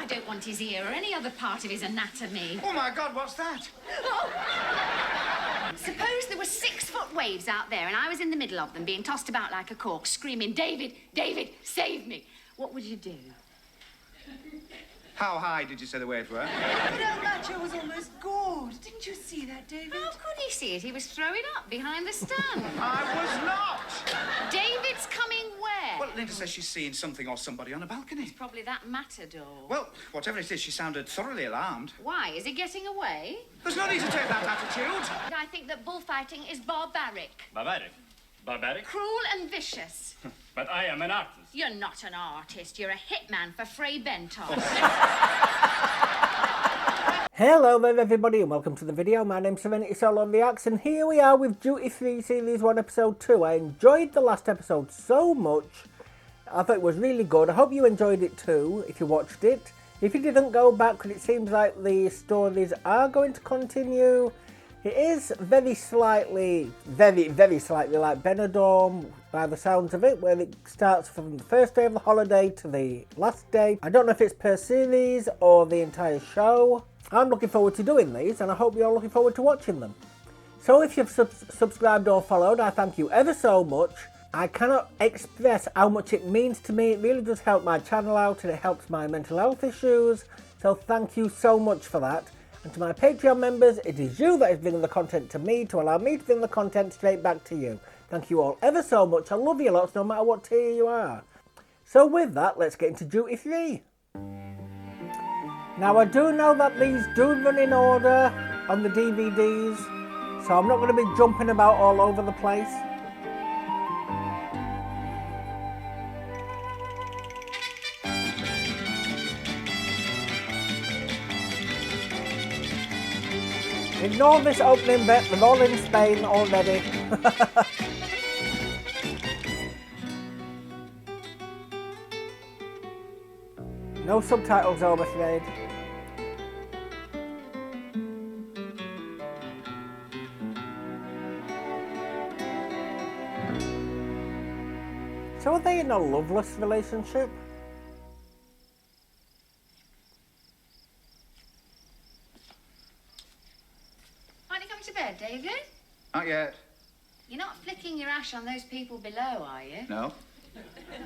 don't want his ear or any other part of his anatomy. Oh, my God, what's that? Oh. Suppose there were 6-foot waves out there and I was in the middle of them being tossed about like a cork, screaming, David, David, save me. What would you do? How high did you say the waves were? But our Macho was almost gored. Didn't you see that, David? How could he see it? He was throwing up behind the stand. I was not. David's coming where? Well, Linda says she's seeing something or somebody on a balcony. It's probably that matador. Well, whatever it is, she sounded thoroughly alarmed. Why? Is he getting away? There's no need to take that attitude. I think that bullfighting is barbaric. Barbaric? Barbaric? Cruel and vicious. But I am an artist. You're not an artist. You're a hitman for Frey Bentos. Hello there everybody and welcome to the video. My name's Serenity Soul on the Axe and here we are with Duty Free Series 1 Episode 2. I enjoyed the last episode so much. I thought it was really good. I hope you enjoyed it too if you watched it. If you didn't, go back because it seems like the stories are going to continue. It is very slightly like Benidorm by the sounds of it, where it starts from the first day of the holiday to the last day. I don't know if it's per series or the entire show. I'm looking forward to doing these and I hope you're looking forward to watching them. So if you've subscribed or followed, I thank you ever so much. I cannot express how much it means to me. It really does help my channel out and it helps my mental health issues. So thank you so much for that. And to my Patreon members, it is you that is bringing the content to me to allow me to bring the content straight back to you. Thank you all ever so much. I love you lots no matter what tier you are. So with that, let's get into Duty Free. Now I do know that these do run in order on the DVDs, so I'm not going to be jumping about all over the place. Ignore this opening bit, they're all in Spain already. No subtitles, I'm afraid. So are they in a loveless relationship? To bed, David? Not yet. You're not flicking your ash on those people below, are you? No.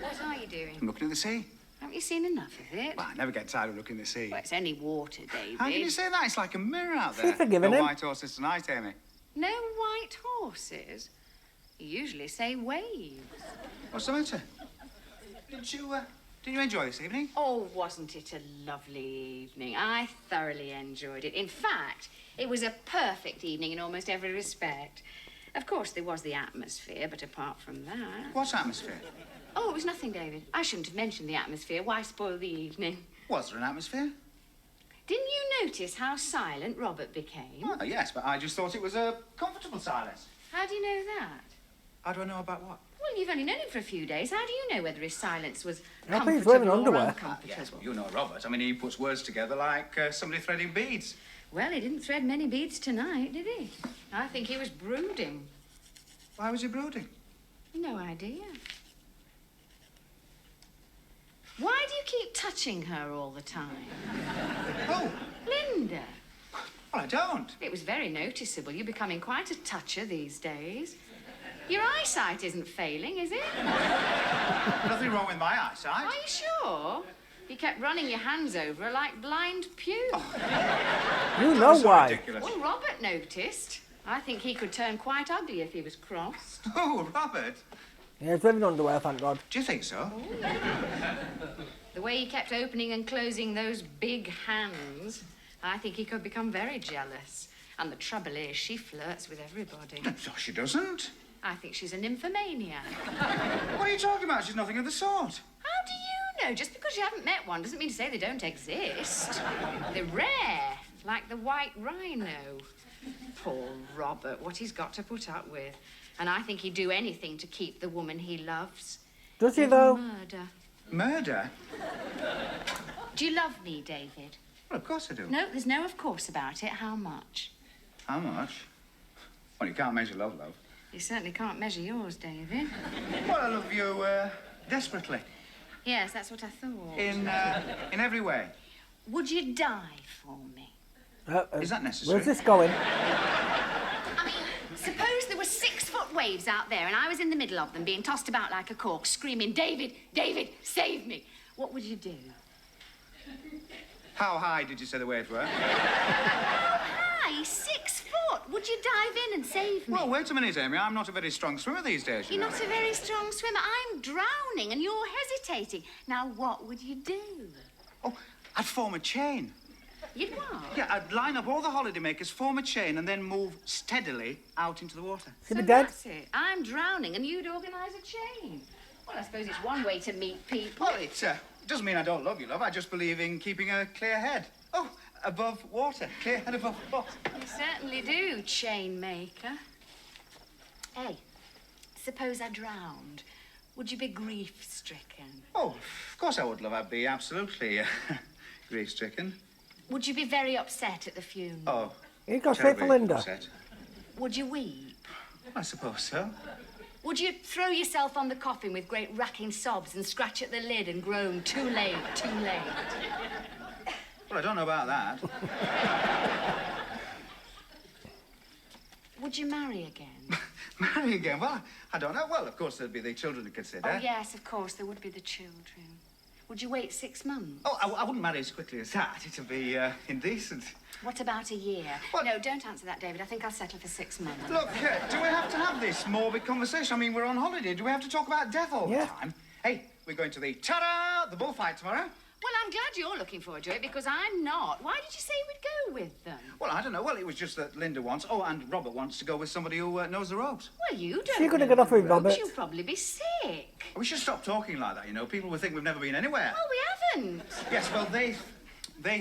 What are you doing? I'm looking at the sea. Haven't you seen enough of it? Well, I never get tired of looking at the sea. Well, it's only water, David. How can you say that? It's like a mirror out there. She's forgiven no him. white horses tonight, Amy. No white horses? You usually say waves. What's the matter? Didn't you enjoy this evening? Oh, wasn't it a lovely evening? I thoroughly enjoyed it. In fact, it was a perfect evening in almost every respect. Of course, there was the atmosphere, but apart from that... What atmosphere? Oh, it was nothing, David. I shouldn't have mentioned the atmosphere. Why spoil the evening? Was there an atmosphere? Didn't you notice how silent Robert became? Oh, yes, but I just thought it was a comfortable silence. How do you know that? How do I know about what? Well, you've only known him for a few days. How do you know whether his silence was I think he's comfortable wearing or underwear. uncomfortable? Yes, well, you know Robert. I mean, he puts words together like somebody threading beads. Well, he didn't thread many beads tonight, did he? I think he was brooding. Why was he brooding? No idea. Why do you keep touching her all the time? Oh, Linda. well, I don't. It was very noticeable. You're becoming quite a toucher these days. Your eyesight isn't failing, is it? Nothing wrong with my eyesight. Are you sure? You kept running your hands over her like blind Pew. You know So why. ridiculous. Well, Robert noticed. I think he could turn quite ugly if he was crossed. Oh, Robert. Yeah, he's wearing underwear, thank God. Do you think so? The way he kept opening and closing those big hands, I think he could become very jealous. And the trouble is, she flirts with everybody. No, she doesn't. I think she's a nymphomaniac. What are you talking about? She's nothing of the sort. How do you know? Just because you haven't met one doesn't mean to say they don't exist. They're rare, like the white rhino. Poor Robert, what he's got to put up with. And I think he'd do anything to keep the woman he loves. Does he Even though? Murder. Murder? Do you love me, David? Well, of course I do. No, there's no of course about it. How much? How much? Well, you can't measure love. You certainly can't measure yours, David. Well, I love you desperately. Yes, that's what I thought. In every way. Would you die for me? Is that necessary? Where's this going? I mean, suppose there were 6-foot waves out there and I was in the middle of them being tossed about like a cork, screaming, David, David, save me. What would you do? How high did you say the waves were? How high? 6 foot. Would you dive in and save me? Well, wait a minute, Amy. I'm not a very strong swimmer these days, you You're know. not a very strong swimmer. I'm drowning and you're hesitating. Now, what would you do? Oh, I'd form a chain. You'd what? Yeah, I'd line up all the holidaymakers, form a chain, and then move steadily out into the water. Should be dead. That's it. I'm drowning and you'd organise a chain. Well, I suppose it's one way to meet people. Well, it doesn't mean I don't love you, love. I just believe in keeping a clear head. Oh, above water. Clear head above water. You certainly do, chain maker. Hey, suppose I drowned. Would you be grief-stricken? Oh, of course I would, love. I'd be absolutely grief-stricken. Would you be very upset at the funeral? Oh, Here you go, straight for terribly Linda. upset. Would you weep? I suppose so. Would you throw yourself on the coffin with great racking sobs and scratch at the lid and groan, too late, too late? Well, I don't know about that. Would you marry again? Marry again? Well, I don't know. Well, of course, there'd be the children to consider. Oh, yes, of course, there would be the children. Would you wait 6 months? Oh, I wouldn't marry as quickly as that. It'd be indecent. What about a year? What? No, don't answer that, David. I think I'll settle for 6 months. Look, do we have to have this morbid conversation? I mean, we're on holiday. Do we have to talk about death all the time? Hey, we're going to the ta-da, the bullfight tomorrow. Well, I'm glad you're looking forward to it because I'm not. Why did you say we'd go with them? Well, I don't know. Well, it was just that Linda wants, and Robert wants to go with somebody who knows the ropes. Well, you don't. You're going to know get off the with ropes. Robert. You'll probably be sick. We should stop talking like that, you know. People will think we've never been anywhere. Well, we haven't. Yes, well, they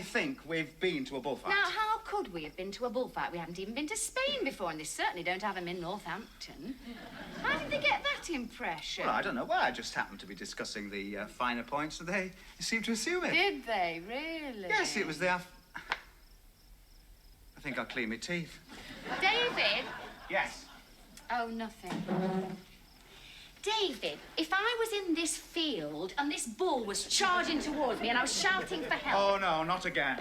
think we've been to a bullfight. Now, how could we have been to a bullfight? We haven't even been to Spain before, and they certainly don't have them in Northampton. How did they get that impression? Well, I don't know. Well, I just happened to be discussing the finer points, and they seemed to assume it. Did they, really? Yes, it was the... I think I'll clean my teeth. David? Yes. Oh, nothing. David, if I was in this field and this bull was charging towards me and I was shouting for help... Oh, no, not again.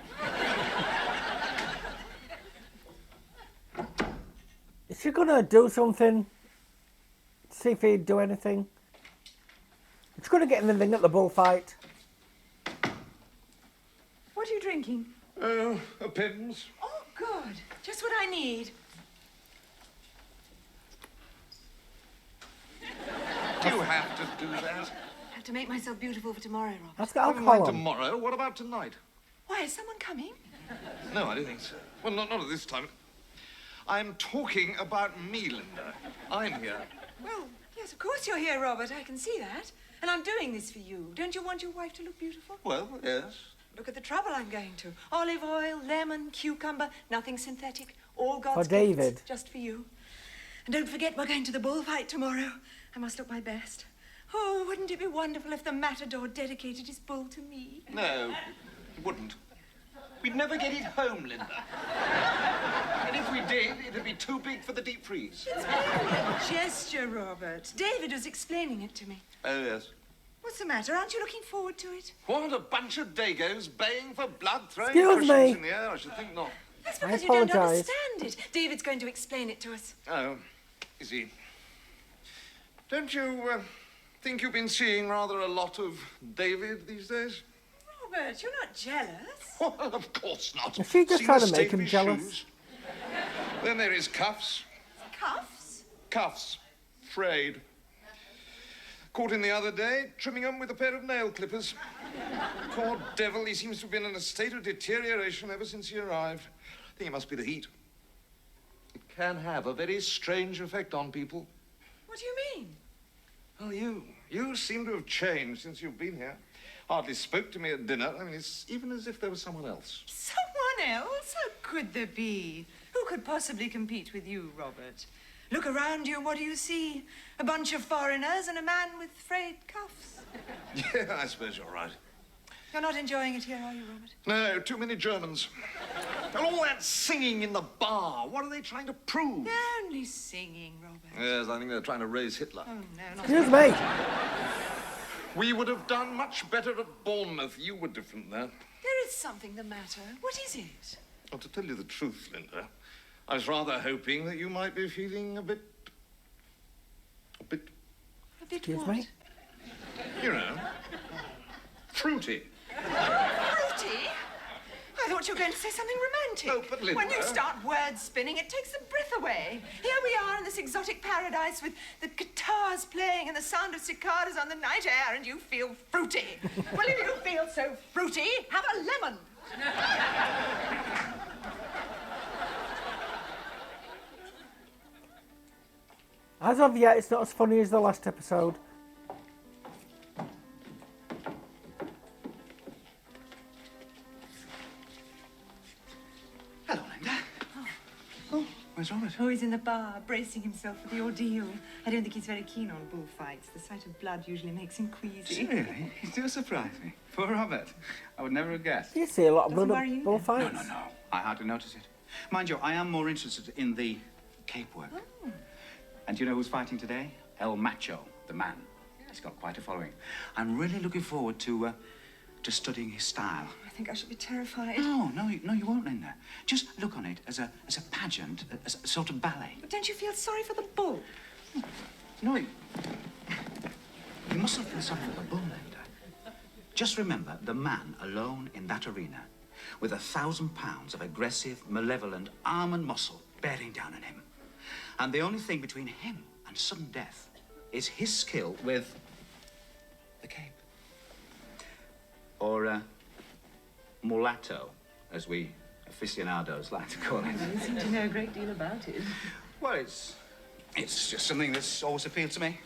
Is she going to do something? See if he'd do anything? She's going to get in the ring at the bullfight. What are you drinking? Oh, a Pimm's. Oh, good. Just what I need. Do you have to do that? I have to make myself beautiful for tomorrow, Robert. That's got Never mind alcohol on. tomorrow. What about tonight? Why, is someone coming? No, I don't think so. Well, not at this time. I'm talking about me, Linda. I'm here. Well, yes, of course you're here, Robert. I can see that. And I'm doing this for you. Don't you want your wife to look beautiful? Well, yes. Look at the trouble I'm going to. Olive oil, lemon, cucumber, nothing synthetic. All God's For David. gifts, just for you. And don't forget we're going to the bullfight tomorrow. I must look my best. Oh, wouldn't it be wonderful if the matador dedicated his bull to me? No, it wouldn't. We'd never get it home, Linda. And if we did, it'd be too big for the deep freeze. It's merely a gesture, Robert. David was explaining it to me. Oh, yes. What's the matter? Aren't you looking forward to it? What a bunch of dagos baying for blood, throwing Excuse cushions me. in the air. I should think not. That's I because you don't apologise. understand it. David's going to explain it to us. Oh, is he? Don't you think you've been seeing rather a lot of David these days? Robert, you're not jealous. Well, of course not. Is she just Seen trying the to make state of him his jealous? shoes? Then there is Cuffs. Cuffs? Cuffs. Frayed. Caught him the other day, trimming them with a pair of nail clippers. Poor devil, he seems to have been in a state of deterioration ever since he arrived. I think it must be the heat. It can have a very strange effect on people. What do you mean? Well, you seem to have changed since you've been here. Hardly spoke to me at dinner. I mean, it's even as if there was someone else. Someone else? How could there be? Who could possibly compete with you, Robert? Look around you, what do you see? A bunch of foreigners and a man with frayed cuffs. Yeah, I suppose you're right. You're not enjoying it here, are you, Robert? No, too many Germans. And all that singing in the bar, what are they trying to prove? They're only singing, Robert. Yes, I think they're trying to raise Hitler. Oh, no, not... Excuse me. We would have done much better at Bournemouth. You were different there. There is something the matter. What is it? Well, to tell you the truth, Linda, I was rather hoping that you might be feeling a bit... A bit Excuse what? me? you know, fruity. Fruity? I thought you were going to say something romantic. Oh, but Linda... When you start word spinning, it takes the breath away. Here we are in this exotic paradise with the guitars playing and the sound of cicadas on the night air, and you feel fruity. Well, if you feel so fruity, have a lemon. As of yet, it's not as funny as the last episode. Hello, Linda. Oh, where's Robert? Oh, he's in the bar, bracing himself for the ordeal. I don't think he's very keen on bullfights. The sight of blood usually makes him queasy. Really? You do surprise me. Poor Robert. I would never have guessed. Do you see a lot of Doesn't blood worry you, at then? bullfights? No. I hardly notice it. Mind you, I am more interested in the cape work. Oh. And do you know who's fighting today? El Macho, the man. He's got quite a following. I'm really looking forward to studying his style. I think I should be terrified. No, you won't, Linda. Just look on it as a pageant, as a sort of ballet. But don't you feel sorry for the bull? No, you mustn't feel sorry for the bull, Linda. Just remember the man alone in that arena with 1,000 pounds of aggressive, malevolent arm and muscle bearing down on him. And the only thing between him and sudden death is his skill with the cape. Or mulatto, as we aficionados like to call it. You seem to know a great deal about it. Well, it's just something that's always appealed to me.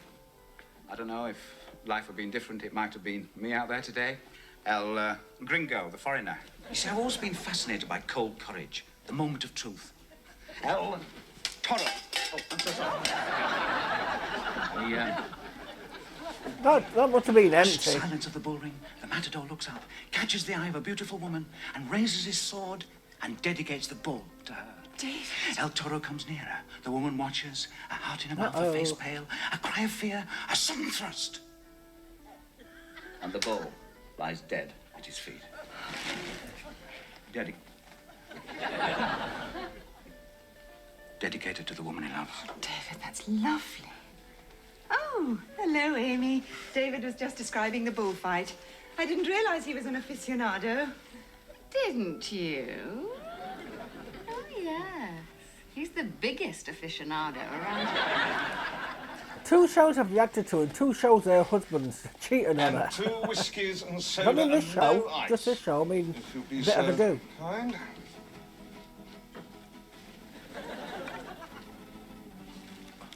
I don't know, if life had been different, it might have been me out there today. El Gringo, the foreigner. You see, I've always been fascinated by cold courage, the moment of truth. El Toro. Oh, I'm so sorry. That must have been empty. Silence of the bull ring. The matador looks up, catches the eye of a beautiful woman, and raises his sword and dedicates the bull to her. David. El Toro comes nearer. The woman watches, a heart in her mouth, a face pale, a cry of fear, a sudden thrust. And the bull lies dead at his feet. Dedicated to the woman he loves. David, that's lovely. Oh, hello, Amy. David was just describing the bullfight. I didn't realize he was an aficionado. Didn't you? Oh, yes. He's the biggest aficionado around here. 2 shows I've reacted to, and 2 shows their husbands cheating on her. And 2 whiskies and soda Not in this and show, no ice. just this show. I mean, If you'll be a bit of a so do. kind.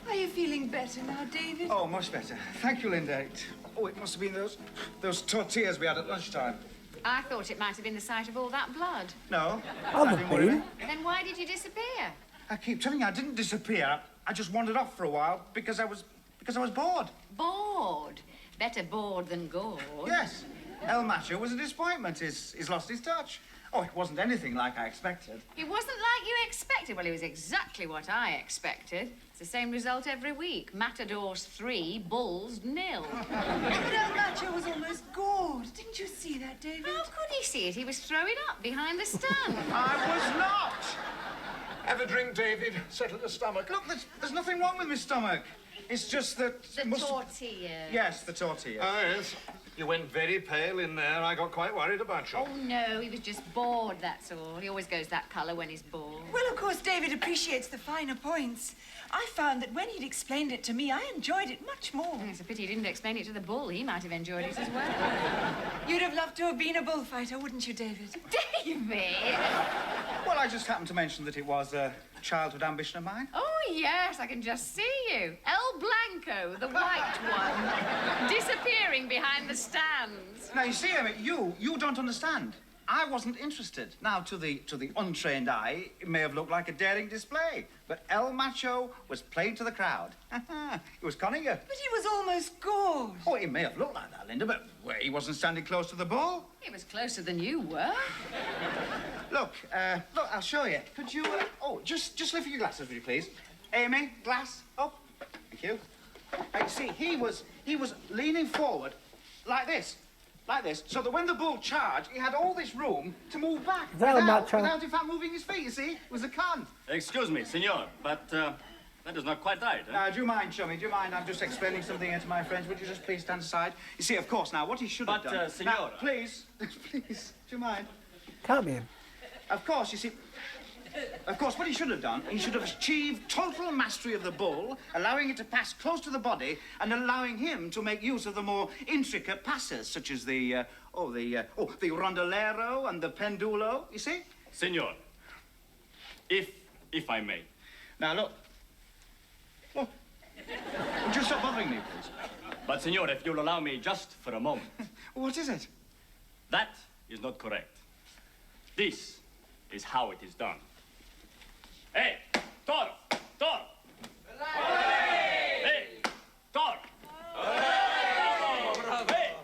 Are you feeling better now, David? Oh, much better. Thank you, Linda. It must have been those tortillas we had at lunchtime. I thought it might have been the sight of all that blood. No. Oh, that the didn't worry me. bean. Then why did you disappear? I keep telling you, I didn't disappear. I just wandered off for a while because I was bored. Bored. Better bored than gored. Yes. El Macho was a disappointment. He's lost his touch. Oh, it wasn't anything like I expected. It wasn't like you expected. Well, it was exactly what I expected. It's the same result every week. Matadors 3, Bulls 0. But El Macho was almost gored. Didn't you see that, David? How could he see it? He was throwing up behind the stand. I was not. Have a drink, David. Settle the stomach. Look, there's nothing wrong with my stomach. It's just that... The tortilla. Yes, the tortilla. Ah, yes. You went very pale in there. I got quite worried about you. Oh, no, he was just bored, that's all. He always goes that colour when he's bored. Well, of course, David appreciates the finer points. I found that when he'd explained it to me, I enjoyed it much more. It's a pity he didn't explain it to the bull. He might have enjoyed it as well. You'd have loved to have been a bullfighter, wouldn't you, David? David! Well, I just happened to mention that it was a childhood ambition of mine. Oh, yes, I can just see you. El Blanco, the white one, disappearing behind the stands. Now, you see, Emmett, you don't understand. I wasn't interested. Now, to the untrained eye, it may have looked like a daring display, but El Macho was playing to the crowd. He was conning you. But he was almost gored. Oh, it may have looked like that, Linda, but he wasn't standing close to the bull. He was closer than you were. Look, I'll show you. Could you, just lift your glasses, would you please? Amy, glass up. Thank you. You see, he was leaning forward like this. like this, so that when the bull charged, he had all this room to move back Is that a Macho? without, in fact, moving his feet, you see? It was a con. Excuse me, senor, but that is not quite right. Eh? Do you mind, Chummy? Do you mind? I'm just explaining something here to my friends. Would you just please stand aside? You see, of course, now, what he should have done... But, senor... Now, please, please, do you mind? Can't be him. Of course, you see... Of course, what he should have done, he should have achieved total mastery of the bull, allowing it to pass close to the body, and allowing him to make use of the more intricate passes, such as the rondolero and the pendulo, you see? Senor, if I may. Now, look. Look. Would you stop bothering me, please? But, senor, if you'll allow me just for a moment. What is it? That is not correct. This is how it is done. Hey, toro, toro. Hey, toro. Hey.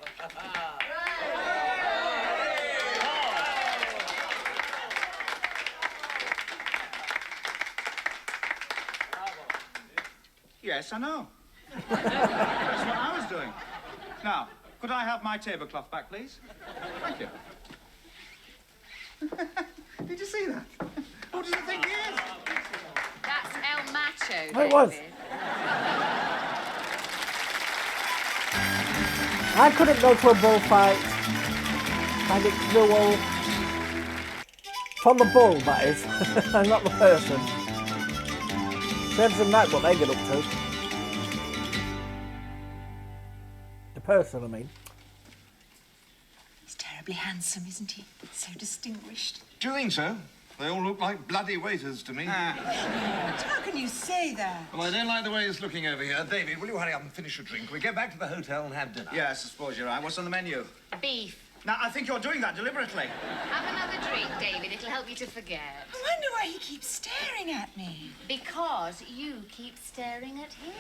Yes, I know. That's what I was doing. Now, could I have my tablecloth back, please? Thank you. Did you see that? Who does it think he is? That's El Macho, Oh, it was. David. I couldn't go to a bullfight. And it's cruel. From the bull, that is. And not the person. Saves them that what they get up to. The person, I mean. He's terribly handsome, isn't he? So distinguished. Do you think so? They all look like bloody waiters to me. How can you say that? Well, I don't like the way he's looking over here. David, will you hurry up and finish your drink? We get back to the hotel and have dinner. Yes, I suppose you're right. What's on the menu? Beef. Now, I think you're doing that deliberately. Have another drink, David. It'll help you to forget. I wonder why he keeps staring at me. Because you keep staring at him.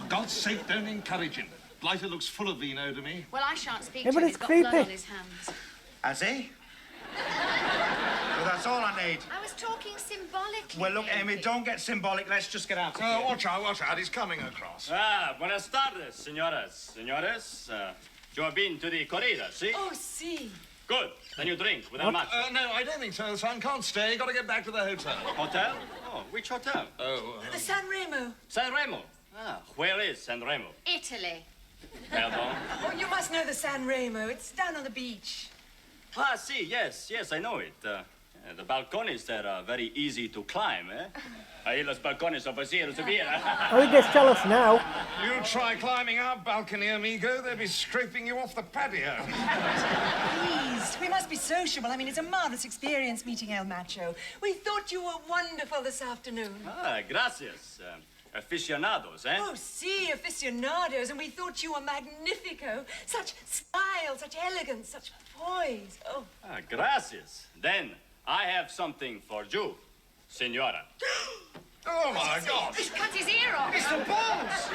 For God's sake, don't encourage him. Blighter looks full of vino to me. Well, I shan't speak Yeah, to but him. it's He's got blood creepy. on his hands. Has he? Well, that's all I need. I was talking symbolically. Well, look, Amy, David. don't get symbolic. Let's just get out of Oh, here. watch out. He's coming across. Buenas tardes, señoras. Señores, you have been to the corrida, see? Oh, see. Good. Then you drink with a Macho. No, I don't think so, son. Can't stay. Got to get back to the hotel. Hotel? Oh, which hotel? The San Remo. San Remo. Where is San Remo? Italy. Pardon? Oh, you must know the San Remo. It's down on the beach. See, yes, I know it. The balconies there are very easy to climb, eh? Ahí los balcones son fáciles de subir. Oh, he gets jealous now. You try climbing our balcony, amigo. They'll be scraping you off the patio. Please, we must be sociable. I mean, it's a marvelous experience meeting El Macho. We thought you were wonderful this afternoon. Gracias. Aficionados, eh? Oh, si, aficionados, and we thought you were magnifico. Such style, such elegance, such poise. Oh. Gracias. Then I have something for you, senora. Oh, my God. He's cut his ear off. It's the balls!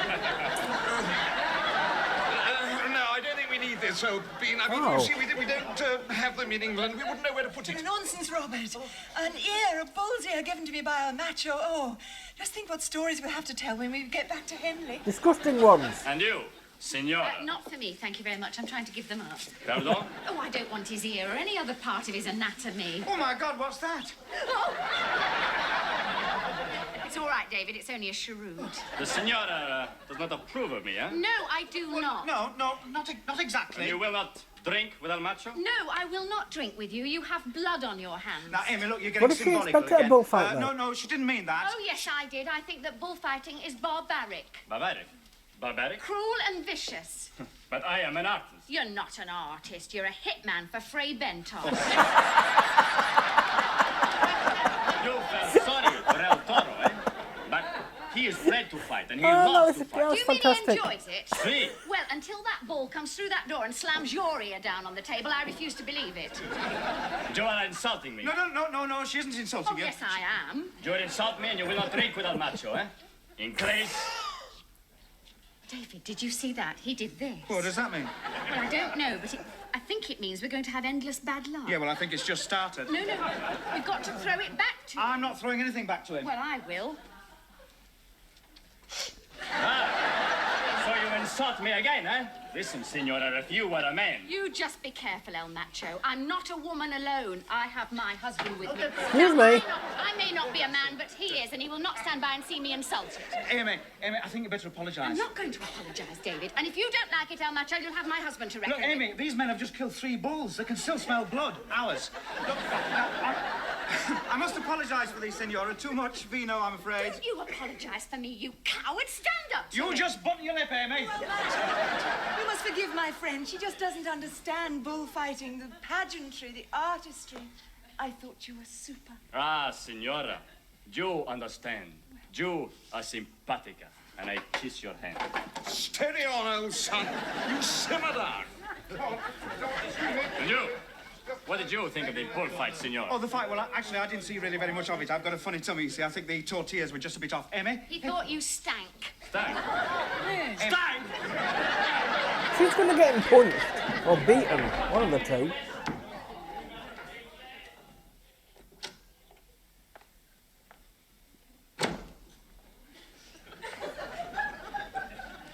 No, I don't think we need this, old bean. I mean, Oh. you see, we don't have them in England. We wouldn't know where to put it. Nonsense, Robert. An ear, a bull's ear given to me by El Macho. Oh, just think what stories we'll have to tell when we get back to Henley. Disgusting ones. And you, senora. Not for me, thank you very much. I'm trying to give them up. Pardon? Oh, I don't want his ear or any other part of his anatomy. Oh, my God, what's that? It's all right, David. It's only a cheroot. The senora does not approve of me, eh? No, I do not. No, not exactly. You will not drink with El Macho? No, I will not drink with you. You have blood on your hands. Now, Amy, look, you're getting What if she symbolical expected a again. bullfight, No, though? no, she didn't mean that. Oh, yes, I did. I think that bullfighting is barbaric, Barbaric. Barbaric? cruel and vicious. But I am an artist. You're not an artist. You're a hitman for Fray Bentos. You felt sorry for El Toro, eh? But he is bred to fight, and he Oh, that loves was, to that fight. was Do you mean he fantastic. enjoys it? See? Well, until that ball comes through that door and slams your ear down on the table, I refuse to believe it. You are insulting me. No, she isn't insulting Oh, you. yes, I am. You will insult me, and you will not drink with El Macho, eh? In case... David, did you see that? He did this. What does that mean? Well, I don't know, but I think it means we're going to have endless bad luck. Yeah, well, I think it's just started. No, we've got to throw it back to I'm not throwing anything back to him. Well, I will. So you insult me again, eh? Listen, Senora, if you were a man... You just be careful, El Macho. I'm not a woman alone. I have my husband with me. Excuse me. I may not be a man, but he is, and he will not stand by and see me insulted. Amy, I think you better apologise. I'm not going to apologise, David. And if you don't like it, El Macho, you'll have my husband to reckon Look, Amy, these men have just killed 3 bulls. They can still smell blood. Ours. Look, I must apologise for these, Senora. Too much vino, I'm afraid. Don't you apologise for me, you coward. Stand up to You me. just button your lip, Amy. You must forgive my friend. She just doesn't understand bullfighting, the pageantry, the artistry. I thought you were super. Ah, Senora, you understand. You are simpatica, and I kiss your hand. Steady on, old son. You simmer down. And you? What did you think of the bullfight, Senora? Oh, the fight? Well, actually, I didn't see really very much of it. I've got a funny tummy, you see. I think the tortillas were just a bit off. Amy? He thought you stank. Stank. Stank! She's going to get him punched or beaten. One of the two.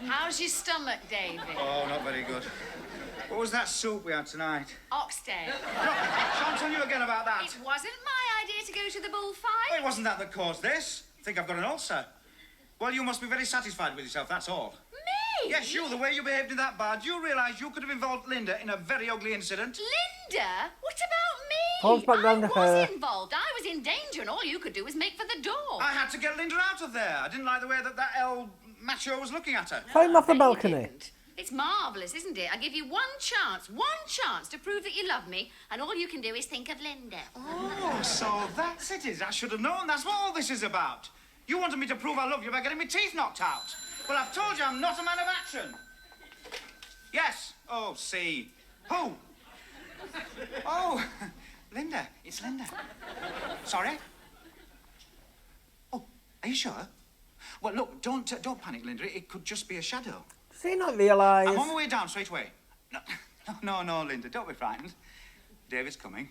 How's your stomach, David? Oh, not very good. What was that soup we had tonight? Oxtail. Look, shan't tell you again about that. It wasn't my idea to go to the bullfight. Well, it wasn't that caused this. I think I've got an ulcer. Well, you must be very satisfied with yourself, that's all. Me? Yes, you, the way you behaved in that bar. Do you realise you could have involved Linda in a very ugly incident? Linda? What about me? Paul's back round to I her. was involved. I was in danger, and all you could do was make for the door. I had to get Linda out of there. I didn't like the way that Macho was looking at her. Throw him off the You balcony. didn't. It's marvellous, isn't it? I give you one chance to prove that you love me, and all you can do is think of Linda. Oh, so that's it is. I should have known. That's what all this is about. You wanted me to prove I love you by getting my teeth knocked out. Well, I've told you I'm not a man of action. Yes. Oh, see. Who? Oh, Linda. It's Linda. Sorry? Oh, are you sure? Well, look, don't panic, Linda. It could just be a shadow. Does he not realise? I'm on my way down straight away. No, Linda, don't be frightened. David's coming.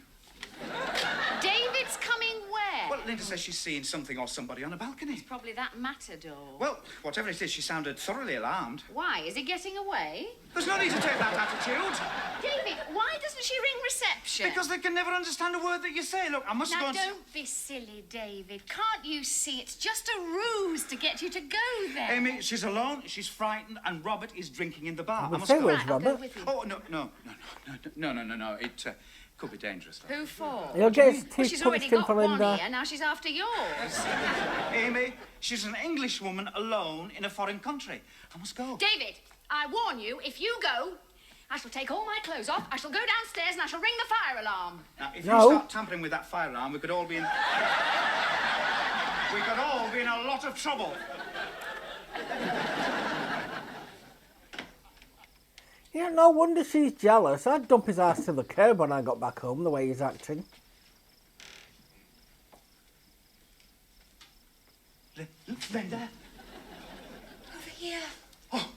David's coming where? Well, Linda says she's seeing something or somebody on a balcony. Probably that matador. Well, whatever it is, she sounded thoroughly alarmed. Why? Is he getting away? There's no need to take that attitude. David, why doesn't she ring reception? Because they can never understand a word that you say. Look, I must go Now, and... don't be silly, David. Can't you see it's just a ruse to get you to go there? Amy, she's alone, she's frightened, and Robert is drinking in the bar. I Well, must say go. where's Right, I'll go Robert? with you. Oh, no. It could be dangerous, though. Who for? He'll get his Well, teeth she's already punched in got for one Linda. ear, now she's after yours. Amy, she's an English woman alone in a foreign country. I must go. David, I warn you, if you go, I shall take all my clothes off, I shall go downstairs and I shall ring the fire alarm. Now, if No. you start tampering with that fire alarm, we could all be in... we could all be in a lot of trouble. Yeah, no wonder she's jealous. I'd dump his ass to the curb when I got back home, the way he's acting. Linda? Over here. Oh,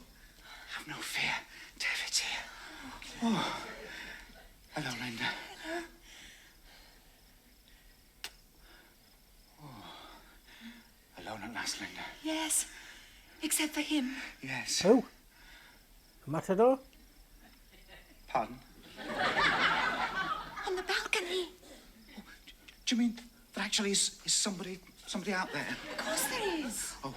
have no fear. David's here. Oh. Hello, Linda. Oh. Alone at last, Linda. Yes, except for him. Yes. Who? Matador? Pardon? On the balcony. Do you mean there actually is somebody out there? Of course there is. Oh,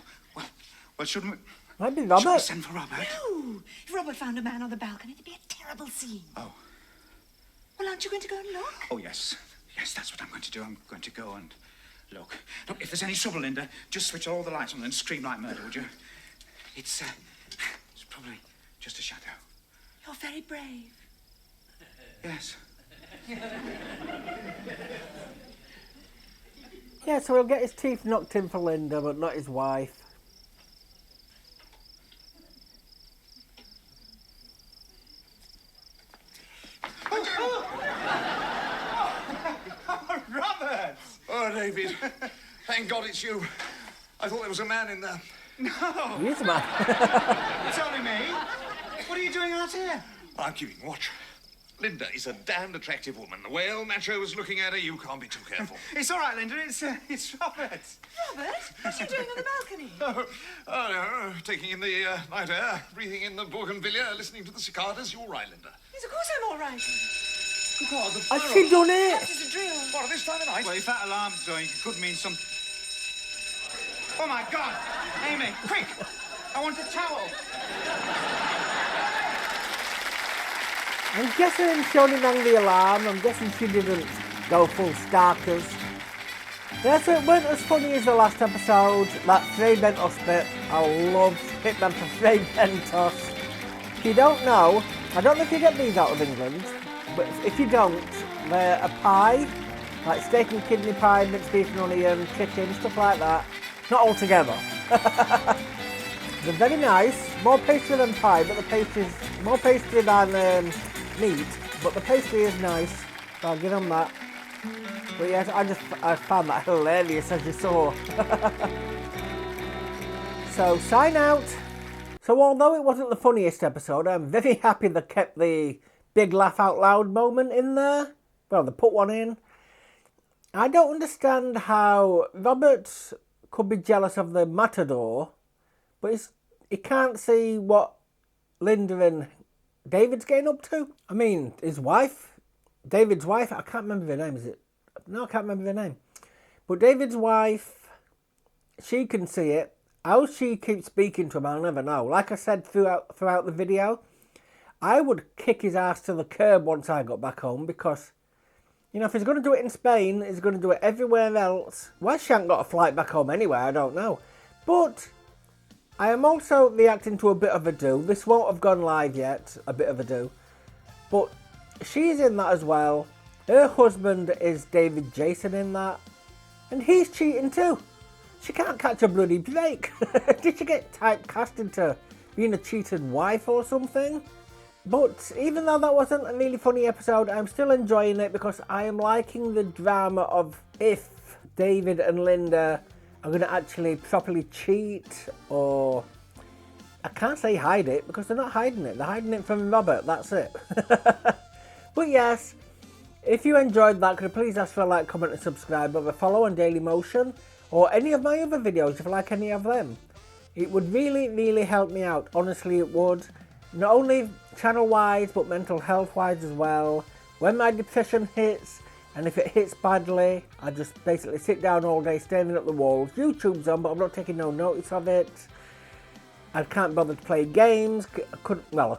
well, shouldn't we... Might be Shouldn't we Robert. send for Robert? No. If Robert found a man on the balcony, it'd be a terrible scene. Oh. Well, aren't you going to go and look? Oh, yes. Yes, that's what I'm going to do. I'm going to go and look. Look, if there's any trouble, Linda, just switch all the lights on and scream like murder, would you? It's probably just a shadow. You're very brave. Yes. Yeah, so he'll get his teeth knocked in for Linda, but not his wife. Oh, Robert! Oh, David. Thank God it's you. I thought there was a man in there. No, He's a man. it's only me. What are you doing out here? I'm keeping watch. Linda is a damned attractive woman. Well, Macho was looking at her. You can't be too careful. It's all right, Linda. It's Robert. Robert, what are you doing on the balcony? No, taking in the night air, breathing in the bougainvillea, listening to the cicadas. You're right, Linda. Yes, of course I'm all right. Good God, the Has she done it? Perhaps it's a drill. What, at this time of night? Well, if that alarm's going, it could mean some... Oh, my God! Amy, quick! I want a towel! I'm guessing she only rang the alarm. I'm guessing she didn't go full starkers. Yeah, so it weren't as funny as the last episode. That Fray Bentos bit, I loved Hitman for Fray Bentos. If you don't know, I don't know if you get these out of England, but if you don't, they're a pie, like steak and kidney pie, mixed beef and onion, chicken, stuff like that. Not all together. They're very nice, more pastry than pie, but the pastry's more pastry than meat, but the pastry is nice, so I'll give them that. But yes, I found that hilarious, as you saw. So sign out. So although it wasn't the funniest episode, I'm very happy they kept the big laugh out loud moment in there. Well, they put one in. I don't understand how Robert could be jealous of the matador, but he can't see what Linda and David's getting up to. I mean, his wife, David's wife, I can't remember her name, is it? No, I can't remember her name. But David's wife, she can see it. How she keeps speaking to him, I'll never know. Like I said throughout the video, I would kick his ass to the curb once I got back home, because, you know, if he's going to do it in Spain, he's going to do it everywhere else. Why she hasn't got a flight back home anyway, I don't know. But I am also reacting to a bit of ado. This won't have gone live yet, a bit of ado. But she's in that as well. Her husband is David Jason in that. And he's cheating too. She can't catch a bloody break. Did she get typecast into being a cheated wife or something? But even though that wasn't a really funny episode, I'm still enjoying it because I am liking the drama of if David and Linda are going to actually properly cheat, or I can't say hide it because they're not hiding it. They're hiding it from Robert, that's it. But yes, if you enjoyed that, could you please ask for a like, comment and subscribe, or a follow on Daily Motion, or any of my other videos if you like any of them. It would really, really help me out. Honestly, it would. Not only channel-wise, but mental health-wise as well. When my depression hits, and if it hits badly, I just basically sit down all day staring at the walls. YouTube's on, but I'm not taking no notice of it. I can't bother to play games. I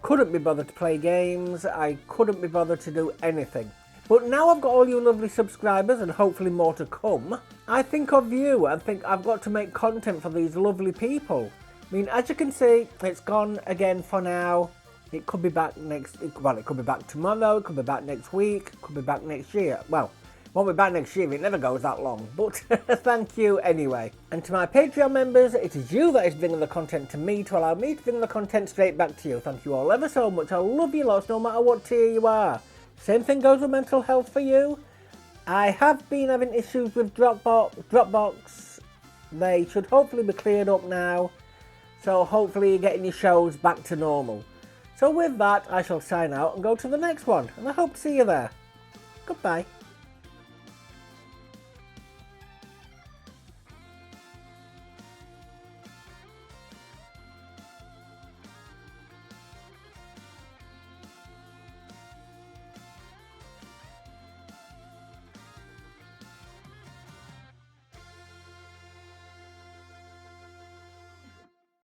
couldn't be bothered to play games. I couldn't be bothered to do anything. But now I've got all you lovely subscribers, and hopefully more to come, I think of you. I think I've got to make content for these lovely people. I mean, as you can see, it's gone again for now. It could be back it could be back tomorrow, it could be back next week, it could be back next year. Well, it won't be back next year, it never goes that long. But thank you anyway. And to my Patreon members, it is you that is bringing the content to me to allow me to bring the content straight back to you. Thank you all ever so much. I love you lots, no matter what tier you are. Same thing goes with mental health for you. I have been having issues with Dropbox. They should hopefully be cleared up now. So hopefully you're getting your shows back to normal. So with that, I shall sign out and go to the next one. And I hope to see you there. Goodbye.